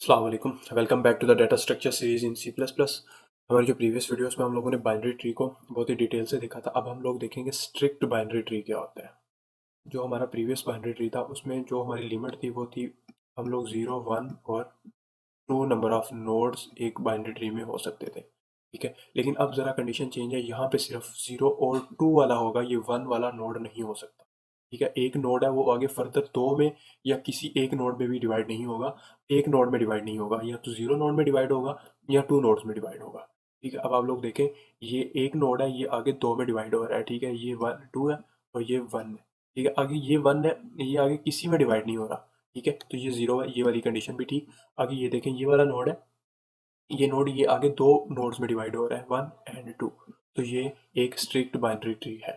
अस्सलाम वालेकुम, welcome back to the data structure series in C plus plus. हमारी जो प्रीवियस वीडियोस में हम लोगों ने बाइनरी ट्री को बहुत ही डिटेल से देखा था। अब हम लोग देखेंगे स्ट्रिक्ट बाइनरी ट्री क्या होता है। जो हमारा प्रीवियस बाइनरी ट्री था उसमें जो हमारी लिमिट थी वो थी हम लोग 0, 1 और 2 नंबर ऑफ नोड्स एक बाइनरी ट्री में हो सकते थे, ठीक है। लेकिन अब ज़रा कंडीशन चेंज है, यहाँ पे सिर्फ 0 और 2 वाला होगा, ये 1 वाला नोड नहीं हो सकता, ठीक है। एक नोड है वो आगे फर्दर दो में या किसी एक नोड में भी डिवाइड नहीं होगा, एक नोड में डिवाइड नहीं होगा, या तो 0 नोड में डिवाइड होगा या 2 नोड्स में डिवाइड होगा, ठीक है। अब आप लोग देखें, ये एक नोड है, ये आगे दो में डिवाइड हो रहा है, ठीक है। ये 1 2 है और ये 1 है, ठीक है। आगे ये 1 है, ये आगे किसी में डिवाइड नहीं हो रहा, ठीक है। तो ये 0 है, ये वाली कंडीशन भी ठीक। आगे ये देखें, ये वाला नोड है, ये नोड ये आगे दो नोड्स में डिवाइड हो रहा है, 1 एंड 2, तो ये एक स्ट्रिक्ट बाइनरी ट्री है,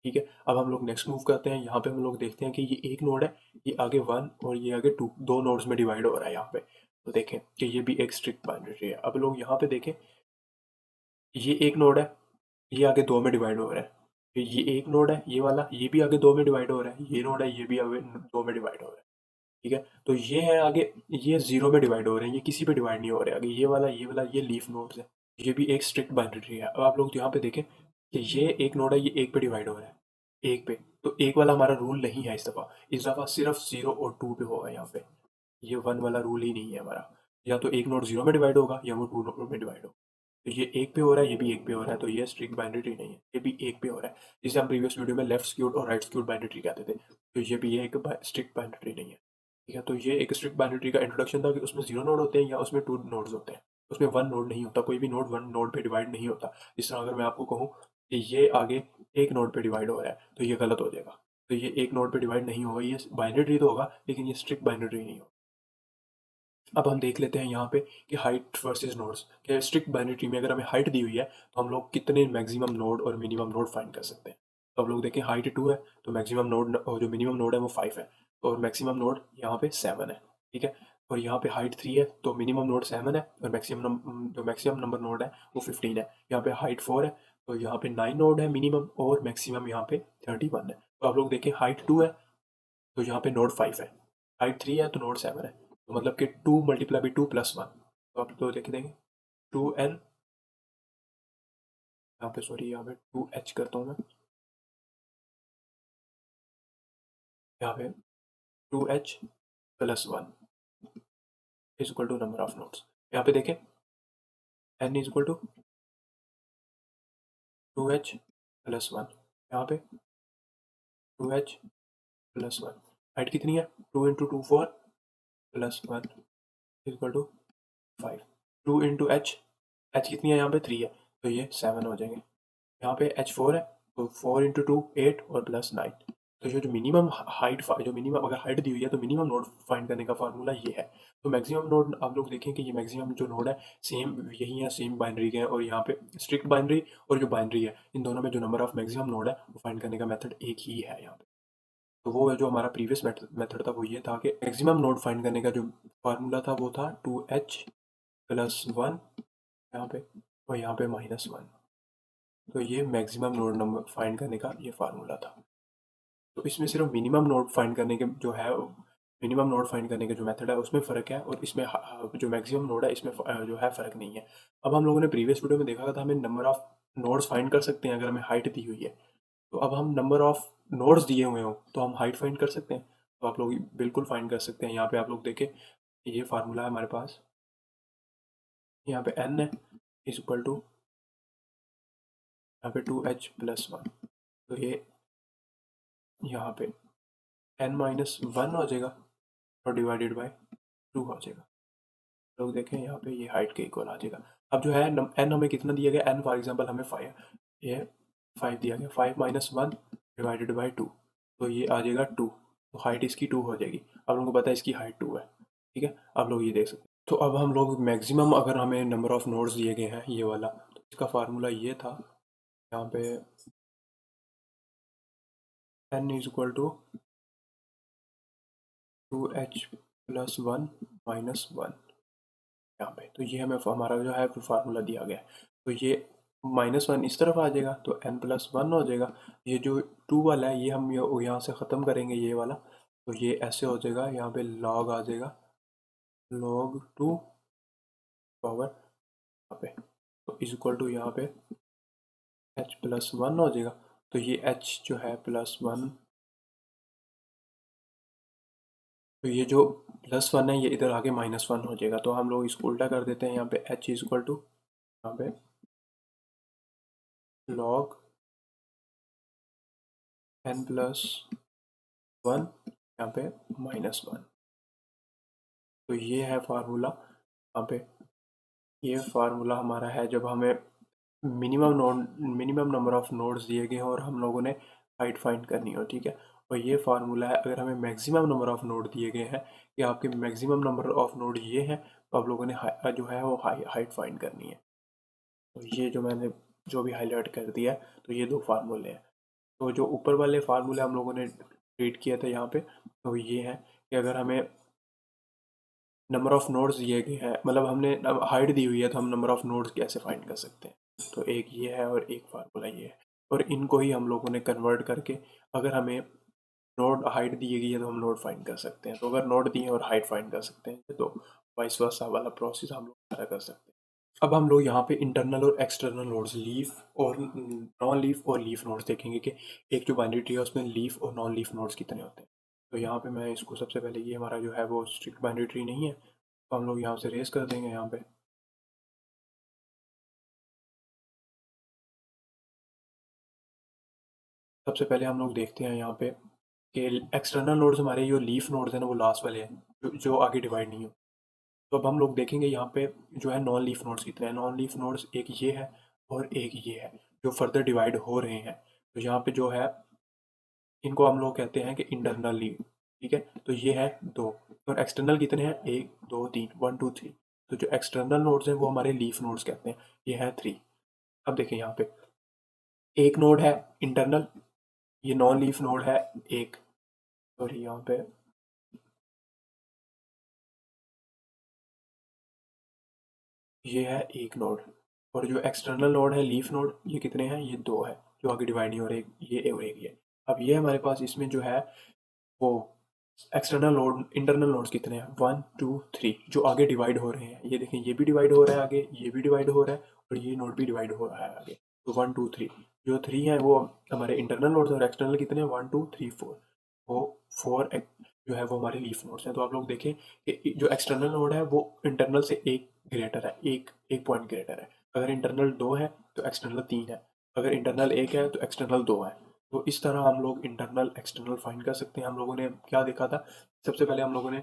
ठीक है। अब हम लोग नेक्स्ट मूव करते हैं। यहाँ पे हम लोग देखते हैं कि ये एक नोड है, ये आगे 1 और ये आगे 2, दो नोड्स में डिवाइड हो रहा है यहाँ पे। तो देखें कि ये भी एक स्ट्रिक्ट बाइनरी ट्री है। अब लोग यहाँ पे देखें, ये एक नोड है, ये आगे दो में डिवाइड हो रहा है। फिर ये एक नोड है, ये वाला, ये भी आगे दो में डिवाइड हो रहा है। ये नोड है, ये भी आगे दो में डिवाइड हो रहा है, ठीक है। तो ये है आगे, ये 0 में डिवाइड हो रहे हैं, ये किसी पे डिवाइड नहीं हो रहे। आगे ये वाला ये लीफ नोड्स है, ये भी एक स्ट्रिक्ट बाइनरी ट्री है। अब आप लोग यहाँ पे देखें कि ये एक नोड है, ये एक पे डिवाइड हो रहा है, एक पे। तो एक वाला हमारा रूल नहीं है इस दफ़ा सिर्फ 0 और 2 पे होगा यहाँ पे। ये 1 वाला रूल ही नहीं है हमारा। या तो एक नोड 0 में डिवाइड होगा या वो 2 नोड में डिवाइड होगा। तो ये एक पे हो रहा है, ये भी एक पे हो रहा है, तो ये स्ट्रिक्ट बाइनरी ट्री नहीं है, ये भी एक पे हो रहा है। जिसे हम प्रीवियस वीडियो में लेफ्ट स्क्यूड और राइट स्क्यूड बाइनरी ट्री कहते थे, तो ये भी ये एक स्ट्रिक्ट बाइनरी ट्री नहीं है, ठीक है। तो ये एक स्ट्रिक्ट बाइनरी ट्री का इंट्रोडक्शन था कि उसमें 0 नोड होते हैं या उसमें 2 नोड्स होते हैं। उसमें 1 नोड नहीं होता, कोई भी नोड 1 नोड पे डिवाइड नहीं होता। जिस तरह अगर मैं आपको कहूँ कि ये आगे एक नोड पे डिवाइड हो रहा है, तो ये गलत हो जाएगा। तो ये एक नोड पे डिवाइड नहीं होगा, ये बाइनरी ट्री तो होगा लेकिन ये स्ट्रिक्ट बाइनरी ट्री नहीं होगा। अब हम देख लेते हैं यहाँ पे कि हाइट वर्सेस नोड्स, कि स्ट्रिक्ट बाइनरी ट्री में अगर हमें हाइट दी हुई है तो हम लोग कितने मैक्सिमम नोड और मिनिमम नोड फाइंड कर सकते हैं। तो हम लोग देखें, हाइट 2 है तो मैक्सिमम नोड और जो मिनिमम नोड है वो 5 है, और मैक्सिमम नोड यहाँ पे 7 है, ठीक है। और यहाँ पे हाइट 3 है तो मिनिमम नोड 7 है और जो मैक्सिमम नंबर नोड है वो 15 है। यहाँ पे हाइट 4 है तो यहाँ पे 9 नोड है मिनिमम, और मैक्सिमम यहाँ पे 31 है। तो आप लोग देखें, हाइट 2 है तो यहाँ पे नोड 5 है, हाइट 3 है तो नोड 7 है, तो मतलब कि 2 मल्टीप्लाई बाई 2 प्लस 1, तो आप तो देख देंगे 2n, यहाँ पे सॉरी यहाँ पे 2h करता हूँ मैं, यहाँ पे 2h plus 1 is equal to number of nodes. यहाँ पे देखें, n is equal to 2h plus 1, यहाँ पे 2h प्लस 1। हाइट कितनी है, 2 into 2 4 plus 1 is equal to 5। 2 into h कितनी है, यहाँ पे 3 है तो ये 7 हो जाएंगे। यहाँ पे h4 है तो 4 इंटू 2 8 और प्लस 9। तो ये जो मिनिमम हाइट, जो मिनिमम अगर हाइट दी हुई है तो मिनिमम नोड फाइंड करने का फार्मूला ये है। तो मैक्सिमम नोड आप लोग देखें कि ये मैक्सिमम जो नोड है सेम यही है, सेम बाइनरी के हैं, और यहाँ पे स्ट्रिक्ट बाइनरी और जो बाइनरी है इन दोनों में जो नंबर ऑफ मैक्सिमम नोड है वो फाइंड करने का मेथड एक ही है यहाँ पे। तो वो है जो हमारा प्रीवियस मेथड था वो ये था कि मैक्सिमम नोड फाइंड करने का जो फार्मूला था वो था 2h प्लस 1 यहाँ पे और यहाँ पे -1। तो ये मैक्सिमम नोड नंबर फाइंड करने का ये फार्मूला था। तो इसमें सिर्फ मिनिमम नोड फाइंड करने के जो है, मिनिमम नोड फाइंड करने के जो मेथड है उसमें फ़र्क है, और इसमें जो मैक्सिमम नोड है इसमें जो है फ़र्क नहीं है। अब हम लोगों ने प्रीवियस वीडियो में देखा था हमें नंबर ऑफ नोड्स फाइंड कर सकते हैं अगर हमें हाइट दी हुई है। तो अब हम नंबर ऑफ नोड्स दिए हुए हों तो हम हाइट फाइंड कर सकते हैं। तो आप लोग बिल्कुल फाइंड कर सकते हैं। यहाँ पे आप लोग देखें, ये फार्मूला है हमारे पास, यहाँ पे n है इज इक्वल टू यहाँ पे 2h प्लस 1, तो ये यहाँ पे n माइनस 1 हो जाएगा और डिवाइडेड बाय 2 हो जाएगा। लोग देखें यहाँ पे ये हाइट के इक्वल आ जाएगा। अब जो है n हमें कितना दिया गया, n फॉर एग्जांपल हमें 5, ये 5 दिया गया, 5 माइनस 1 डिवाइडेड बाय 2, तो ये आ जाएगा 2, तो हाइट इसकी 2 हो जाएगी। अब लोगों को पता है इसकी हाइट 2 है, ठीक है। आप लोग ये देख सकते हैं। तो अब हम लोग मैक्सिमम अगर हमें नंबर ऑफ नोड्स दिए गए हैं ये वाला, तो इसका फार्मूला ये था, यहाँ पे n is equal to 2h plus 1 minus 1 यहाँ पे। तो ये हमें हमारा जो है फार्मूला दिया गया है। तो ये -1 इस तरफ आ जाएगा तो n प्लस 1 हो जाएगा। ये जो 2 वाला है ये हम यहाँ से ख़त्म करेंगे ये वाला, तो ये ऐसे हो जाएगा, यहाँ पे लॉग आ जाएगा log 2 पावर यहाँ पे, तो इज इक्वल टू यहाँ पे h प्लस 1 हो जाएगा। तो ये h जो है प्लस 1, तो ये जो प्लस 1 है ये इधर आके माइनस 1 हो जाएगा। तो हम लोग इसको उल्टा कर देते हैं, यहाँ पे h इज इक्वल टू यहाँ पे log n प्लस 1 यहाँ पे माइनस 1। तो ये है फार्मूला, यहाँ पे ये फार्मूला हमारा है जब हमें मिनिमम नंबर ऑफ नोड्स दिए गए हैं और हम लोगों ने हाइट फाइंड करनी हो, ठीक है। और ये फार्मूला है अगर हमें मैक्सिमम नंबर ऑफ नोड दिए गए हैं कि आपके मैक्सिमम नंबर ऑफ नोड ये हैं, तो आप लोगों ने जो है वो हाइट फाइंड करनी है। तो ये जो मैंने जो भी हाईलाइट कर दिया है, तो ये दो फार्मूले हैं। तो जो ऊपर वाले फार्मूले हम लोगों ने रीड किया था यहाँ पे, तो ये है कि अगर हमें नंबर ऑफ नोड्स दिए गए हैं, मतलब हमने हाइट दी हुई है, तो हम नंबर ऑफ नोड्स कैसे फाइंड कर सकते हैं। तो एक ये है और एक फार्मूला ये है, और इनको ही हम लोगों ने कन्वर्ट करके अगर हमें नोड हाइट दी गई है तो हम नोड फाइंड कर सकते हैं। तो अगर नोड दिए और हाइट फाइंड कर सकते हैं तो वाइस वर्सा वाला प्रोसेस हम लोग सारा कर सकते हैं। अब हम लोग यहाँ पे इंटरनल और एक्सटर्नल नोड्स, लीफ और नॉन लीफ और लीफ नोड्स देखेंगे कि एक जो बाइनरी ट्री है उसमें लीफ और नॉन लीफ नोड्स कितने होते हैं। तो यहाँ पे मैं इसको सबसे पहले, ये हमारा जो है वो स्ट्रिक्ट बाइनरी ट्री नहीं है, तो हम लोग यहाँ से रेस कर देंगे यहाँ पे। सबसे पहले हम लोग देखते हैं यहाँ पे कि एक्सटर्नल नोड्स हमारे जो लीफ नोड्स हैं ना वो लास्ट वाले हैं, जो आगे डिवाइड नहीं हो। तो अब हम लोग देखेंगे यहाँ पे जो है नॉन लीफ नोड्स कितने हैं। नॉन लीफ नोड्स एक ये है और एक ये है जो फर्दर डिवाइड हो रहे हैं। तो यहाँ पे जो है इनको हम लोग कहते हैं कि इंटरनल लीफ, ठीक है। तो ये है दो, और एक्सटर्नल कितने हैं, एक दो तीन, 1 2 3। तो जो एक्सटर्नल नोड्स हैं वो हमारे लीफ नोड्स कहते हैं, ये है 3। अब देखें यहाँ पे एक नोड है इंटरनल, ये नॉन लीफ नोड है एक, और यहाँ पे ये है एक नोड। और जो एक्सटर्नल नोड है लीफ नोड, ये कितने हैं, ये दो है जो आगे डिवाइड नहीं हो रहे, ये और एक ये। अब ये हमारे पास इसमें जो है वो एक्सटर्नल नोड, इंटरनल नोड्स कितने हैं, 1 2 3 जो आगे डिवाइड हो रहे हैं। ये देखें ये भी डिवाइड हो रहा है आगे, ये भी डिवाइड हो रहा है, और ये नोड भी डिवाइड हो रहा है आगे। तो 1 2 3 जो 3 है वो हमारे इंटरनल नोड्स, और एक्सटर्नल कितने हैं, 1 2 3 4। वो 4 जो है वो हमारे लीफ नोड्स हैं। तो आप लोग देखें कि जो एक्सटर्नल नोड है वो इंटरनल से एक ग्रेटर है, एक एक पॉइंट ग्रेटर है। अगर इंटरनल 2 है तो एक्सटर्नल 3 है, अगर इंटरनल 1 है तो एक्सटर्नल 2 है। तो इस तरह हम लोग इंटरनल एक्सटर्नल फाइंड कर सकते हैं। हम लोगों ने क्या देखा था, सबसे पहले हम लोगों ने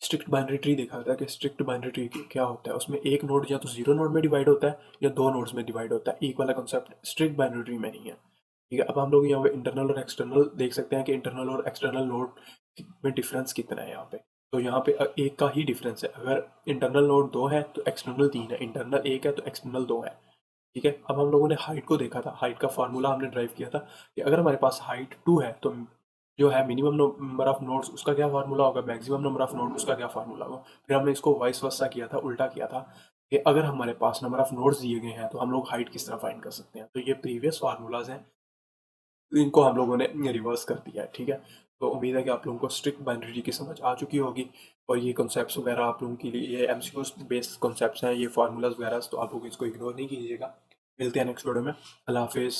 स्ट्रिक्ट बाइनरी ट्री देखा था कि स्ट्रिक्ट बाइनरी ट्री क्या होता है। उसमें एक नोड या तो जीरो नोड में डिवाइड होता है या दो नोड्स में डिवाइड होता है। एक वाला कॉन्सेप्ट स्ट्रिक्ट बाइनरी ट्री में नहीं है, ठीक है। अब हम लोग यहाँ पे इंटरनल और एक्सटर्नल देख सकते हैं कि इंटरनल और एक्सटर्नल नोड में डिफरेंस कितना है यहाँ पे। तो यहाँ पे एक का ही डिफरेंस है, अगर इंटरनल नोड 2 है तो एक्सटर्नल 3 है, इंटरनल 1 है तो एक्सटर्नल 2 है, ठीक है। अब हम लोगों ने हाइट को देखा था, हाइट का फार्मूला हमने ड्राइव किया था कि अगर हमारे पास हाइट 2 है तो जो है मिनिमम नंबर ऑफ नोड्स उसका क्या फार्मूला होगा, मैक्सिमम नंबर ऑफ नोड उसका क्या फार्मूला होगा। फिर हमने इसको वाइस वर्सा किया था, उल्टा किया था कि अगर हमारे पास नंबर ऑफ नोड्स दिए गए हैं तो हम लोग हाइट किस तरह फाइंड कर सकते हैं। तो ये प्रीवियस फार्मूलाज हैं, इनको हम लोगों ने रिवर्स कर दिया है, ठीक है। तो उम्मीद है कि आप लोगों को स्ट्रिक्ट बाइनरी की समझ आ चुकी होगी, और ये कॉन्सेप्ट्स वगैरह आप लोगों के लिए, ये एमसीक्यूज बेस्ड कॉन्सेप्ट्स हैं, ये फार्मूलाज वगैरह, तो आप लोग इसको इग्नोर नहीं कीजिएगा। मिलते हैं नेक्स्ट वीडियो में। अल्लाह हाफिज़।